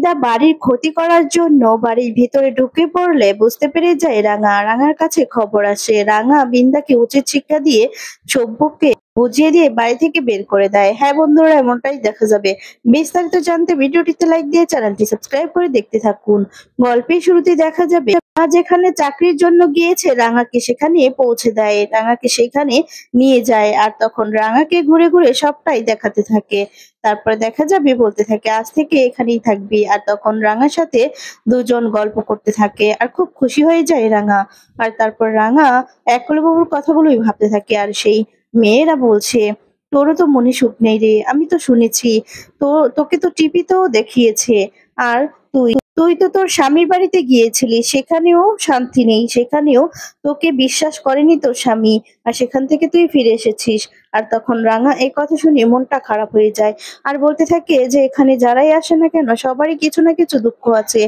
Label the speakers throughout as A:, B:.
A: বিন্দা বাড়ির ক্ষতি করার জন্য বাড়ির ভিতরে ঢুকে পড়লে বুঝতে পেরে যায় রাঙা। রাঙার কাছে খবর আসে। রাঙা বিন্দাকে উচিত শিক্ষা দিয়ে সভ্যকে বুঝিয়ে দিয়ে বাড়ি থেকে বের করে দেয়। হ্যাঁ বন্ধুরা, এমনটাই দেখা যাবে। বিস্তারিত জানতে ভিডিওটিতে লাইক দিয়ে চ্যানেলটি সাবস্ক্রাইব করে দেখতে থাকুন। গল্পের শুরুতে দেখা যাবে যেখানে চাকরির জন্য গিয়েছে রাঙাকে সেখানে পৌঁছে দেয়, রাঙাকে সেখানে নিয়ে যায়। আর তখন রাঙাকে ঘুরে ঘুরে সবটাই দেখাতে থাকে। তারপর দেখা যাবে বলতে থাকে আজ থেকে এখানেই থাকবি। আর তখন রাঙার সাথে দুজন গল্প করতে থাকে আর খুব খুশি হয়ে যায় রাঙা। আর তারপর রাঙা একলবাবুর কথাগুলোই ভাবতে থাকে। আর সেই মেয়েরা বলছে তোরও তো মনে সুখ নেই রে, আমি তো শুনেছি। তোকে তো টিভিতেও দেখিয়েছে। আর তুই তুই তো তোর স্বামীর বাড়িতে গিয়েছিলি, সেখানেও শান্তি নেই, সেখানেও তোকে বিশ্বাস করেনি তোর স্বামী। আর সেখান থেকে তুই ফিরে এসেছিস। আর তখন রাঙা এই কথা শুনে মনটা খারাপ হয়ে যায়। আর বলতে থাকে যে এখানে যারাই আসে না কেন সবারই কিছু না কিছু দুঃখ আছে।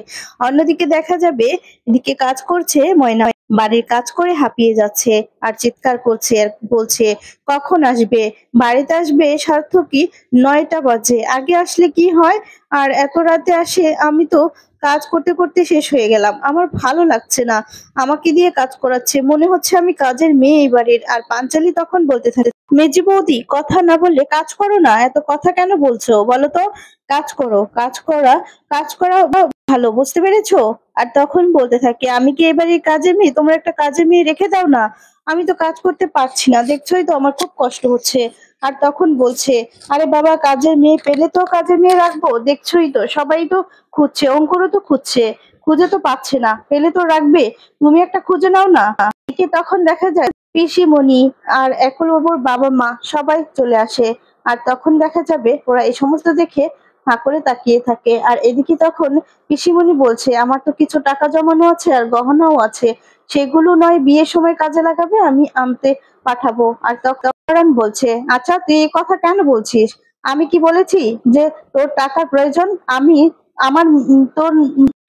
A: অন্যদিকে দেখা যাবে এদিকে কাজ করছে ময়না, বাড়ির কাজ করে হাঁপিয়ে যাচ্ছে আর চিৎকার করছে আর বলছে কখন আসবে, বাড়িতে আসবে সার্থকী 9টা বাজে, আগে আসলে কি হয়, আর এত রাতে আসে। আমি তো কাজ করতে করতে শেষ হয়ে গেলাম, আমার ভালো লাগছে না, আমাকে দিয়ে কাজ করাচ্ছে, মনে হচ্ছে আমি কাজের মেয়ে এই বাড়ির। আর পাঞ্চালি তখন বলতে থাকে মেজি বৌদি কথা না বললে কাজ করো না, এত কথা কেন বলছো বলো তো, কাজ করো, কাজ করা ভালো, বুঝতে পেরেছো? আর তখন বলতে থাকে আমি কি এবারে কাজের মেয়ে, তোমরা একটা কাজের মেয়ে রেখে দাও না, আমি তো কাজ করতে পারছি না, দেখছোই তো আমার খুব কষ্ট হচ্ছে। আর তখন বলছে আরে বাবা, কাজের মেয়ে পেলে তো কাজের মেয়ে রাখবো, দেখছোই তো সবাই তো খুঁজছে, অঙ্কুরও তো খুঁজছে, খুঁজে তো পাচ্ছে না, পেলে তো রাখবে, তুমি একটা খুঁজে নাও না। এদিকে তখন দেখা যায় পিসিমণি আর একলবাবুর বাবা মা সবাই চলে আসে। আর তখন দেখা যাবে ওরা এই সমস্ত দেখে হাঁ করে তাকিয়ে থাকে। আর এদিকে তখন পিসিমণি বলছে আমার তো কিছু টাকা জমানো আছে আর গহনাও আছে, সেগুলো নয় বিয়ের সময় কাজে লাগাবে, আমি আনতে পাঠাবো। আর তখন বলছে আচ্ছা তুই এই কথা কেন বলছিস, আমি কি বলেছি যে তোর টাকার প্রয়োজন? আমি তোর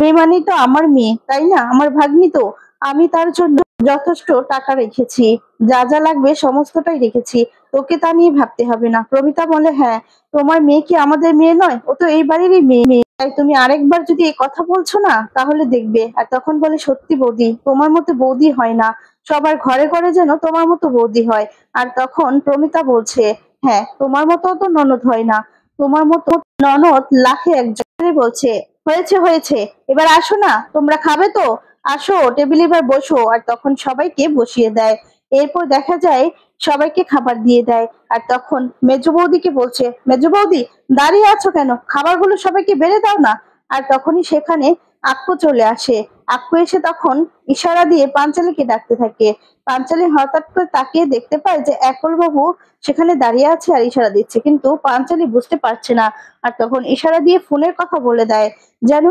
A: মেয়ে মানেই তো আমার মেয়ে, তাই না, আমার ভাগ্নি তো, আমি তার জন্য যথেষ্ট টাকা রেখেছি, যা যা লাগবে সমস্তটাই রেখেছি, তোকে তা নিয়ে ভাবতে হবে না। প্রমিতা বলে হ্যাঁ, তোমার মেয়ে কি আমাদের মেয়ে নয়, ও তো এই বাড়িরই মেয়ে, তাই তুমি আরেকবার যদি এই কথা বলছো না তাহলে দেখবে। আর তখন বলে সত্যি বৌদি, তোমার মতো বৌদি হয় না, সবার ঘরে ঘরে যেন তোমার মতো বৌদি হয়। আর তখন প্রমিতা বলছে হ্যাঁ, তোমার মতো তো ননদ হয় না, তোমার মতো ননদ লাখে একজন। বলছে হয়েছে হয়েছে, এবার আসো না, তোমরা খাবে তো, আসো টেবিলে এবার বসো। আর তখন সবাইকে বসিয়ে দেয়। এরপর দেখা যায় সবাইকে খাবার দিয়ে দেয়। আর তখন মেজো বৌদিকে বলছে মেজো বৌদি, দাঁড়িয়ে আছো কেন, খাবারগুলো সবাইকে বেড়ে দাও না। আর তখনই সেখানে আক্কু চলে আসে। আক্কু এসে তখন ইশারা দিয়ে পাঞ্চালীকে ডাকতে থাকে। পাঞ্চালী হঠাৎ করে তাকিয়ে দেখতে পায় যে একলবাবু সেখানে দাঁড়িয়ে আছে আর ইশারা দিচ্ছে, কিন্তু পাঞ্চালী বুঝতে পারছে না। আর তখন ইশারা দিয়ে ফোনের কথা বলে দেয়, যেন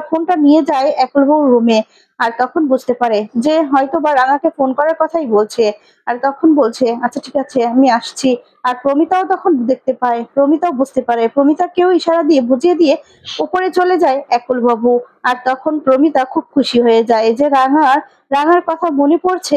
A: ফোনটা নিয়ে যায় একলবাবুর রুমে। আর তখন বুঝতে পারে যে হয়তো বা রাঙাকে ফোন করার কথাই বলছে। আর তখন বলছে আচ্ছা ঠিক আছে আমি আসছি। আর প্রমিতাও তখন দেখতে পায়, প্রমিতাও বুঝতে পারে, প্রমিতাকেও ইশারা দিয়ে বুঝিয়ে দিয়ে উপরে চলে যায় একলবাবু। আর তখন প্রমিতা খুব খুশি হয়ে যায় যে রাঙার কথা মনে পড়ছে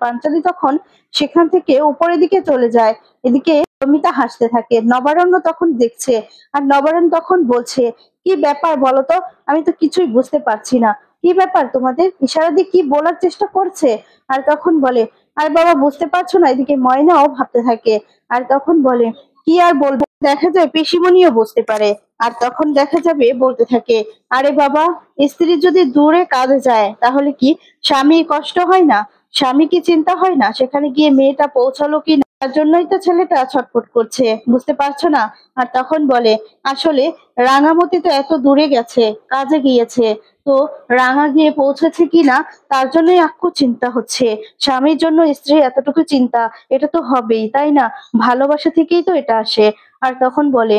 A: পাঞ্চালী তখন সেখান থেকে উপরের দিকে চলে যায়। এদিকে প্রমিতা হাসতে থাকে, নবারণ্য তখন দেখছে। আর নবারণ্য তখন বলছে কি ব্যাপার বলতো, আমি তো কিছুই বুঝতে পারছি না, কি ব্যাপার তোমাদের, ইশারা দিয়ে কি বলার চেষ্টা করছে। আর তখন বলে আর বাবা বুঝতে পারছো না, এদিকে ময়নাও ভাবতে থাকে। আর তখন বলে কি আর বলবো, দেখা যায় পিসিমণিও বুঝতে পারে। আর তখন দেখা যাবে বলতে থাকে আরে বাবা, স্ত্রী যদি দূরে কাজে যায় তাহলে কি স্বামীর কষ্ট হয় না, স্বামী কি চিন্তা হয় না সেখানে গিয়ে মেয়েটা পৌঁছালো কি না, তার জন্যই তো ছেলেটা ছটফট করছে, বুঝতে পারছো না। আর তখন বলে আসলে রাঙামতি তো এত দূরে গেছে, কাজে গিয়েছে, তো রাঙা গিয়ে পৌঁছেছে কিনা তার জন্যই আক্কু চিন্তা হচ্ছে, স্বামীর জন্য স্ত্রী এতটুকু চিন্তা, এটা তো হবেই তাই না, ভালোবাসা থেকেই তো এটা আসে। আর তখন বলে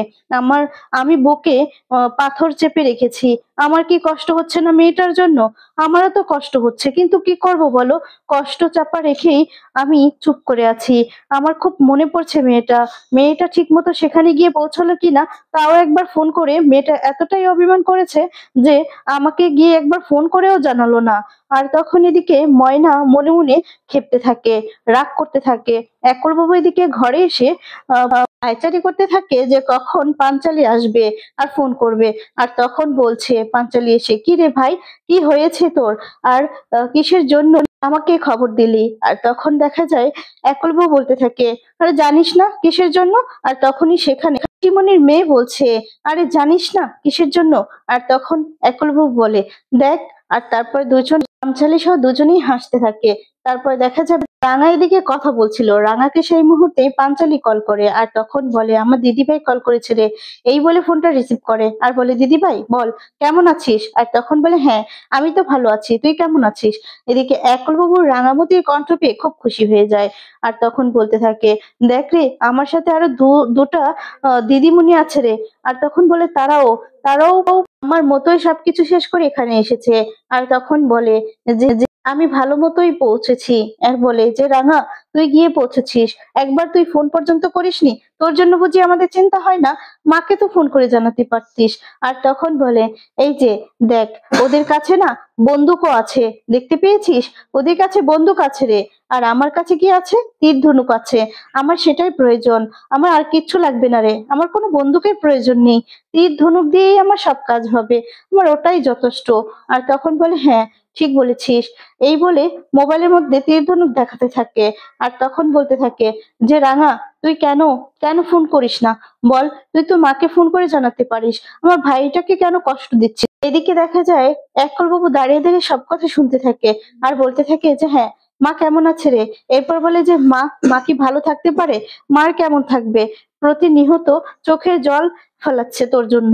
A: আমি বুকে পাথর চেপে রেখেছি, আমার কি কষ্ট হচ্ছে না মেয়েটার জন্য, আমারও তো কষ্ট হচ্ছে, কিন্তু কি করব বলো, কষ্ট চাপা রেখেই আমি চুপ করে আছি, আমার খুব মনে পড়ছে মেয়েটা ঠিক মতো সেখানে গিয়ে পৌঁছালো কিনা, তাও একবার ফোন করে, মেয়েটা এতটাই অভিমান করেছে যে আমাকে গিয়ে একবার ফোন করেও জানালো না, আর তখন এদিকে ময়না মনে মনে খেপতে থাকে, রাগ করতে থাকে। একলবাবু এদিকে ঘরে এসে পায়চারি করতে থাকে যে কখন পাঞ্চালি আসবে আর ফোন করবে। আর তখন বলছে পাঞ্চালি এসে, কি রে ভাই, কি হয়েছে তোর? আর কিসের জন্য আমাকে খবর দিলি? আর তখন দেখা যায় একলবাবু বলতে থাকে, আরে জানিস না কিসের জন্য? আর তখনই সেখানে শিমনির মেয়ে বলছে, আরে জানিস না কিসের জন্য? আর তখন একলবাবু বলে, দেখ। আর তারপর দুজন পাঞ্চালি সহ দুজনেই হাসতে থাকে। তারপর দেখা যাবে রাঙা এদিকে কথা বলছিল, রাঙাকে সেই মুহূর্তে পাঞ্চালি কল করে। আর তখন বলে, আমার দিদিভাই কল করেছে রে। এই বলে ফোনটা রিসিভ করে আর বলে, দিদিভাই বল, কেমন আছিস? আর তখন বলে, হ্যাঁ আমি তো ভালো আছি, তুই কেমন আছিস? এদিকে একলবাবুর রাঙামতির কণ্ঠ পেয়ে খুব খুশি হয়ে যায়। আর তখন বলতে থাকে, দেখ রে, আমার সাথে আরো দুটা দিদিমণি আছে রে। আর তখন বলে, তারাও তারাও আমার মতোই সবকিছু শেষ করে এখানে এসেছে। আর তখন বলে যে আমি ভালো মতোই পৌঁছেছি। আর বলে যে, রাঙা তুই গিয়ে পৌঁছেছিস, একবার তুই ফোন পর্যন্ত করিসনি? তোর জন্য বুঝি আমাদের চিন্তা হয় না? মাকে তো ফোন করে জানাতে পারতিস। আর তখন বলে, এই যে দেখ, ওদের কাছে না বন্দুকও আছে, দেখতে পেয়েছিস? ওদের কাছে বন্দুক আছে রে। আর আমার কাছে কি আছে? তীর ধনুক আছে। আমার সেটাই প্রয়োজন। আমার আর কিচ্ছু লাগবে না রে, আমার কোনো বন্দুকের প্রয়োজন নেই। তীর ধনুক দিয়েই আমার সব কাজ হবে, আমার ওটাই যথেষ্ট। আর তখন বলে, হ্যাঁ ঠিক বলেছিস। এই বলে মোবাইলের মধ্যে তীর ধনুক দেখাতে থাকে। আর তখন বলতে থাকে যে, রাঙা তুই কেন কেন ফোন করিস না? বল, তুই তো মাকে ফোন করে জানাতে পারিস, আমার ভাইটাকে কেন কষ্ট দিচ্ছিস? এদিকে দেখা যায় একলবাবু দাঁড়িয়ে দাঁড়িয়ে সব কথা শুনতে থাকে আর বলতে থাকে যে, হ্যাঁ মা কেমন আছে রে? এরপর বলে যে, মা কি ভালো থাকতে পারে? মার কেমন থাকবে? প্রতিনিয়ত চোখের জল ফেলাচ্ছে তোর জন্য,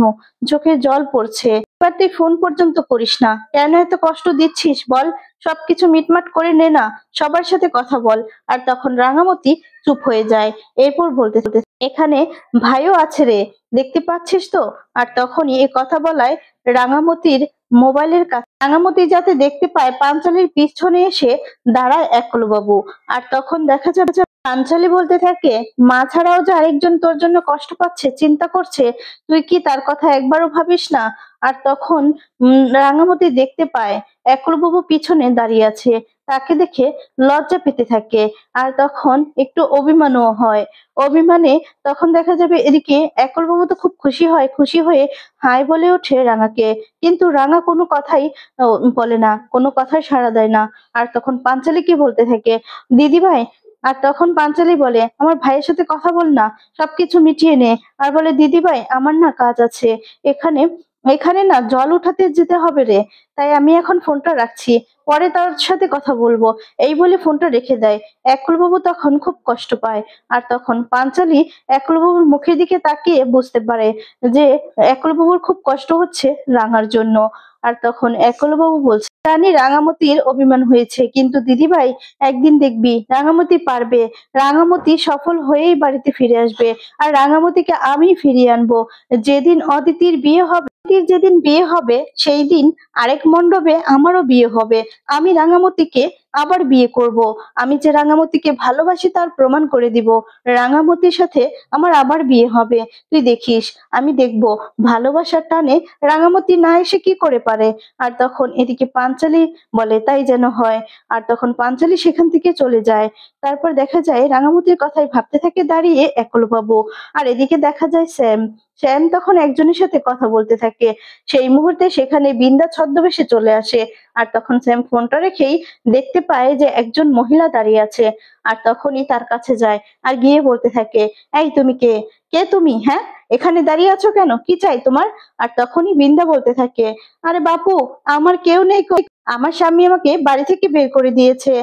A: চোখের জল পড়ছে। এবার তুই ফোন পর্যন্ত করিস না, কেন এত কষ্ট দিচ্ছিস বল? সবকিছু মিটমাট করে নে না, সবার সাথে কথা বল। আর তখন রাঙামতি চুপ হয়ে যায়। এরপর বলতে বলতে, এখানে ভাইও আছে রে, দেখতে পাচ্ছিস তো? আর তখনই এ কথা বলায় রাঙামতির মোবাইলের কাছে রাঙামতি যাতে দেখতে পায় পাঞ্চালির পিছনে এসে দাঁড়ায় একলবাবু। আর তখন দেখা যাবে যে পাঞ্চালি বলতে থাকে, মা ছাড়াও যে আরেকজন তোর জন্য কষ্ট পাচ্ছে, চিন্তা করছে, তুই কি তার কথা একবারও ভাবিস না? আর তখন রাঙামতি দেখতে পায় একলবাবু পিছনে দাঁড়িয়ে আছে, তাকে দেখে লজ্জা পেতে থাকে। আর তখন একটু অভিমানও হয়। অভিমানে তখন দেখা যাবে এদিকে একলবাবু তো খুব খুশি হয়, খুশি হয়ে হাই বলে ওঠে রাঙাকে। কিন্তু রাঙা কোনো কথাই বলে না, কোনো কথাই সাড়া দেয় না। আর তখন পাঞ্চালি কি বলতে থাকে, দিদি ভাই। আর তখন পাঞ্চালি বলে, আমার ভাইয়ের সাথে কথা বল না, সবকিছু মিটিয়ে নে। আর বলে, দিদি ভাই আমার না কাজ আছে, এখানে এখানে না জল উঠাতে যেতে হবে রে, তাই আমি এখন ফোনটা রাখছি, পরে তার সাথে কথা বলবো। এই বলে ফোনটা রেখে দেয়। একলবাবু তখন খুব কষ্ট পায়। আর তখন পাঞ্চালি একলবাবুর মুখের দিকে তাকিয়ে বুঝতে পারে যে একলবাবুর খুব কষ্ট হচ্ছে রাঙার জন্য। আর তখন একলবাবু বলছে, জানি রাঙামতির অভিমান হয়েছে, কিন্তু দিদিভাই একদিন দেখবি রাঙামতি পারবে, রাঙামতি সফল হয়েই বাড়িতে ফিরে আসবে। আর রাঙামতিকে আমি ফিরিয়ে আনবো। যেদিন অদিতির বিয়ে হবে, অদিতির যেদিন বিয়ে হবে সেই দিন আরেক মণ্ডপে আমারও বিয়ে হবে। আমি রাঙামতিকে আবার বিয়ে করব। আমি যে রাঙামতিকে ভালোবাসি তার প্রমাণ করে দিব। রাঙামতির সাথে আমার আবার বিয়ে হবে। তুই দেখিস, আমি দেখব ভালোবাসার টানে রাঙামতি না এসে কি করে পারে। আর তখন এদিকে পাঞ্চালি বলে, তাই যেন হয়। আর তখন পাঞ্চালি সেখান থেকে চলে যায়। তারপর দেখা যায় রাঙামতির কথাই ভাবতে থাকে দাঁড়িয়ে একলবাবু। আর এদিকে দেখা যায় শ্যাম। শ্যাম তখন একজনের সাথে কথা বলতে থাকে। সেই মুহূর্তে সেখানে বিন্দা ছদ্মবেশে চলে আসে। আর তখন শ্যাম ফোনটা রেখেই দেখতে পায় যে একজন মহিলা দাঁড়িয়ে আছে। আর তখনই তার কাছে যায় আর গিয়ে বলতে থাকে, এই তুমি কে? কে তুমি? হ্যাঁ, এখানে দাঁড়িয়ে আছো কেন? কি চাই তোমার? আর তখনই বিন্দা বলতে থাকে, আরে বাপু, আমার কেউ নেই কই, আমার স্বামী আমাকে বাড়ি থেকে বের করে দিয়েছে,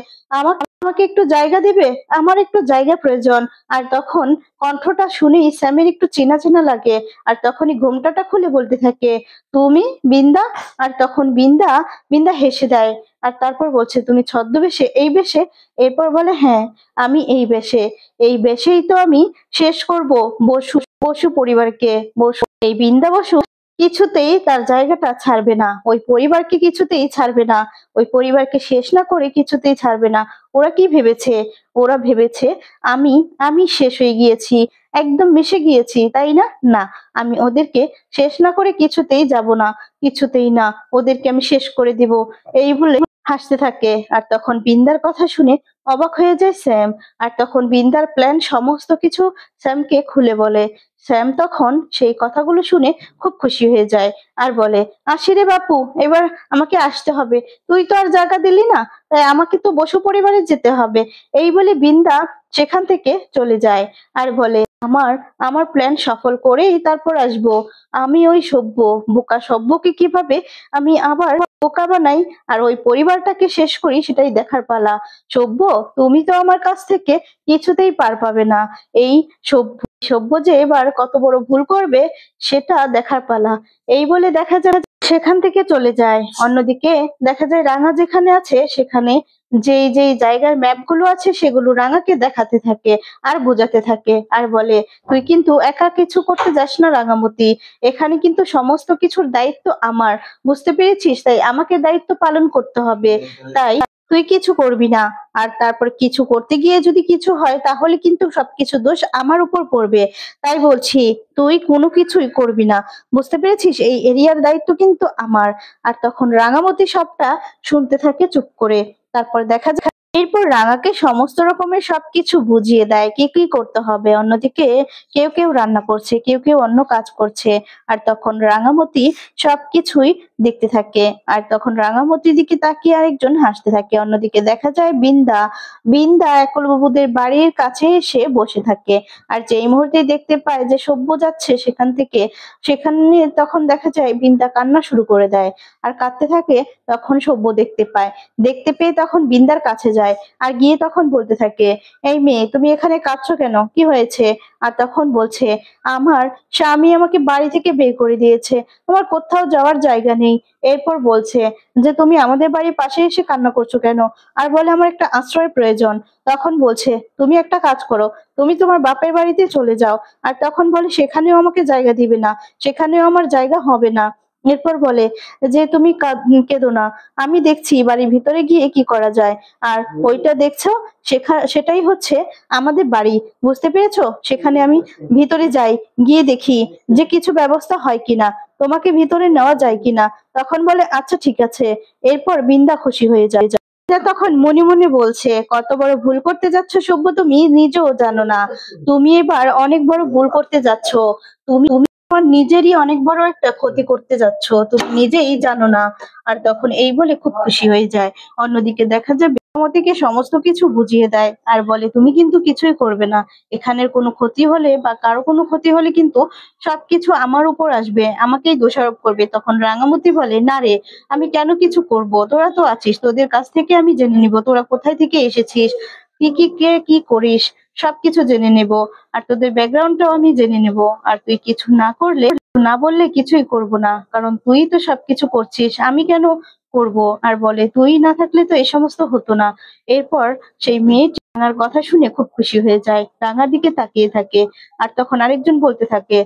A: আমাকে আমাকে একটু জায়গা দিবে, আমার একটু জায়গা প্রয়োজন। আর তখন কণ্ঠটা শুনেই স্যামের একটু চেনা চেনা লাগে। আর তখনই ঘোমটাটা খুলে বলতে থাকে, তুমি বিন্দা? আর তখন বিন্দা বিন্দা হেসে দেয়। আর তারপর বলছে, তুমি ছদ্মবেশে, এই বেশে? এরপর বলে, হ্যাঁ আমি এই বেশে, এই বেশেই তো আমি শেষ করব বসু বসু পরিবারকে। বসু, এই বিন্দা বসু কিছুতেই তার জায়গাটা ছাড়বে না, ওই পরিবারকে কিছুতেই ছাড়বে না, ওই পরিবারকে শেষ না করে কিছুতেই ছাড়বে না। ওরা কি ভেবেছে? ওরা ভেবেছে আমি আমি শেষ হয়ে গিয়েছি, একদম মিশে গিয়েছি, তাই না? না, আমি ওদেরকে শেষ না করে কিছুতেই যাব না, কিছুতেই না, ওদেরকে আমি শেষ করে দিব। এই বলে হাসতে থাকে। আর তখন বিন্দার কথা শুনে অবাক হয়ে যায় স্যাম। আর তখন বিন্দার প্ল্যান সমস্ত কিছু স্যামকে খুলে বলে। স্যাম তখন সেই কথাগুলো শুনে খুব খুশি হয়ে যায় আর বলে, আসি রে বাপু, এবার আমাকে আসতে হবে। তুই তো আর জায়গা দিলি না, তাই আমাকে তো বসু পরিবারে যেতে হবে। এই বলে বিন্দা সেখান থেকে চলে যায় আর বলে, আমার আমার প্ল্যান সফল করেই তারপর আসবো। আমি ওই সভ্য, বোকা সভ্যকে কিভাবে আমি আবার বোকা বানাই আর ওই পরিবারটাকে শেষ করি, সেটাই দেখার পালা। সভ্য, তুমি তো আমার কাছ থেকে কিছুতেই পার পাবে না। এই সভ্য সভ্য যে এবার কত বড় ভুল করবে সেটা দেখার পালা। এই বলে দেখা যায় সেখান থেকে চলে যায়। অন্যদিকে দেখা যায় রাঙা যেখানে আছে সেখানে যেই যেই জায়গার ম্যাপ গুলো আছে সেগুলো রাঙাকে দেখাতে থাকে আর বোঝাতে থাকে আর বলে, তুই কিন্তু একা কিছু করতে যাস না রাঙামতি, এখানে কিন্তু সমস্ত কিছুর দায়িত্ব আমার, বুঝতে পেরেছিস? তাই আমাকে দায়িত্ব পালন করতে হবে। তাই তুই কিছু করবি না। আর তারপর কিছু করতে গিয়ে যদি কিছু হয় তাহলে কিন্তু সবকিছু দোষ আমার উপর পড়বে। তাই বলছি, তুই কোনো কিছুই করবি না, বুঝতে পেরেছিস? এই এরিয়ার দায়িত্ব কিন্তু আমার। আর তখন রাঙামতি সবটা শুনতে থাকে চুপ করে। তারপর দেখা যায় এরপর রাঙাকে সমস্ত রকমের সবকিছু বুঝিয়ে দেয় কি কি করতে হবে। অন্যদিকে কেউ কেউ রান্না করছে, কেউ কেউ অন্য কাজ করছে। আর তখন রাঙামতি সবকিছুই দেখতে থাকে। আর তখন রাঙামতির দিকে তাকিয়ে আরেকজন হাসতে থাকে। অন্যদিকে দেখা যায় বিন্দা বিন্দা একলবাবুদের বাড়ির কাছে এসে বসে থাকে। আর যেই মুহূর্তে দেখতে পায় যে সভ্য যাচ্ছে সেখান থেকে, সেখানে তখন দেখা যায় বিন্দা কান্না শুরু করে দেয় আর কাঁদতে থাকে। তখন সভ্য দেখতে পায়, দেখতে পেয়ে তখন বিন্দার কাছে যায় আর গিয়ে তখন বলতে থাকে, এই মেয়ে, তুমি এখানে কাঁদছো কেন, কি হয়েছে? আর তখন বলছে, আমার স্বামী আমাকে বাড়ি থেকে বের করে দিয়েছে, আমার কোথাও যাওয়ার জায়গা নেই। এরপর বলছে যে, তুমি আমাদের বাড়ির পাশে এসে কান্না করছো কেন? আর বলে, আমার একটা আশ্রয় প্রয়োজন। তখন বলছে, তুমি একটা কাজ করো, তুমি তোমার বাপের বাড়িতে চলে যাও। আর তখন বলে, সেখানেও আমাকে জায়গা দিবে না, সেখানেও আমার জায়গা হবে না। এরপর বলে যে, তুমি কেঁদো না, আমি দেখছি বাড়ির ভিতরে গিয়ে কি করা যায়। আর ওইটা দেখছো, সেটাই হচ্ছে আমাদের বাড়ি, বুঝতে পেরেছো? সেখানে আমি ভিতরে যাই, গিয়ে দেখি যে কিছু ব্যবস্থা হয় কিনা, তোমাকে ভিতরে নেওয়া যায় কিনা। তখন বলে, আচ্ছা ঠিক আছে। এরপর বিন্দা খুশি হয়ে যায়। বিন্দা তখন মনে মনে বলছে, কত বড় ভুল করতে যাচ্ছ সভ্য, তুমি নিজেও জানো না। তুমি এবার অনেক বড় ভুল করতে যাচ্ছ। তুমি তুমি তোমার নিজেরই অনেক বড় একটা ক্ষতি করতে যাচ্ছ, তুমি নিজেই জানো না। আর তখন এই বলে খুব খুশি হয়ে যায়। অন্যদিকে দেখা যায় বিমতিকে সমস্ত কিছু বুঝিয়ে দেয় আর বলে, তুমি কিন্তু কিছুই করবে না। এখানের কোনো ক্ষতি হলে বা কারো কোনো ক্ষতি হলে কিন্তু সবকিছু আমার উপর আসবে, আমাকেই দোষারোপ করবে। তখন রাঙামতি বলে, না রে, আমি কেন কিছু করব, তোরা তো আছিস, তোদের কাছ থেকে আমি জেনে নিব তোরা কোথায় থেকে এসেছিস, কি কি কে কি করিস, সবকিছু জেনে নেব। আর তোদের ব্যাকগ্রাউন্ডটাও আমি জেনে নেব। আর তুই কিছু না করলে, না বললে কিছুই করব না, কারণ তুই তো সবকিছু করছিস, আমি কেন করব? আর বলে, তুই না থাকলে তো এই সমস্ত হতো না। এরপর সেই মেয়েটি রাঙার কথা শুনে খুব খুশি হয়ে যায়, রাঙার দিকে তাকিয়ে থাকে। আর তখন আরেকজন বলতে থাকে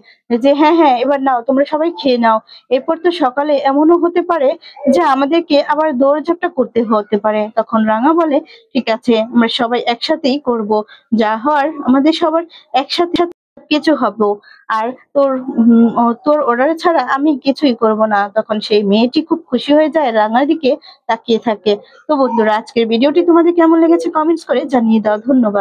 A: যে, হ্যাঁ হ্যাঁ, এবার নাও, তোমরা সবাই খেয়ে নাও। এরপর তো সকালে এমনও হতে পারে যে আমাদেরকে আবার দৌড়ঝাঁপটা করতে হতে পারে। তখন রাঙা বলে, ঠিক আছে, আমরা সবাই একসাথেই করব, যা হওয়ার আমাদের সবার একসাথে কিছু হবো। আর তোর অর্ডার ছাড়া আমি কিছুই করব না। তখন সেই মেয়েটি খুব খুশি হয়ে যায়, রাঙার দিকে তাকিয়ে থাকে। তো বন্ধুরা, আজকের ভিডিওটি তোমাদের কেমন লেগেছে কমেন্টস করে জানিয়ে দাও। ধন্যবাদ।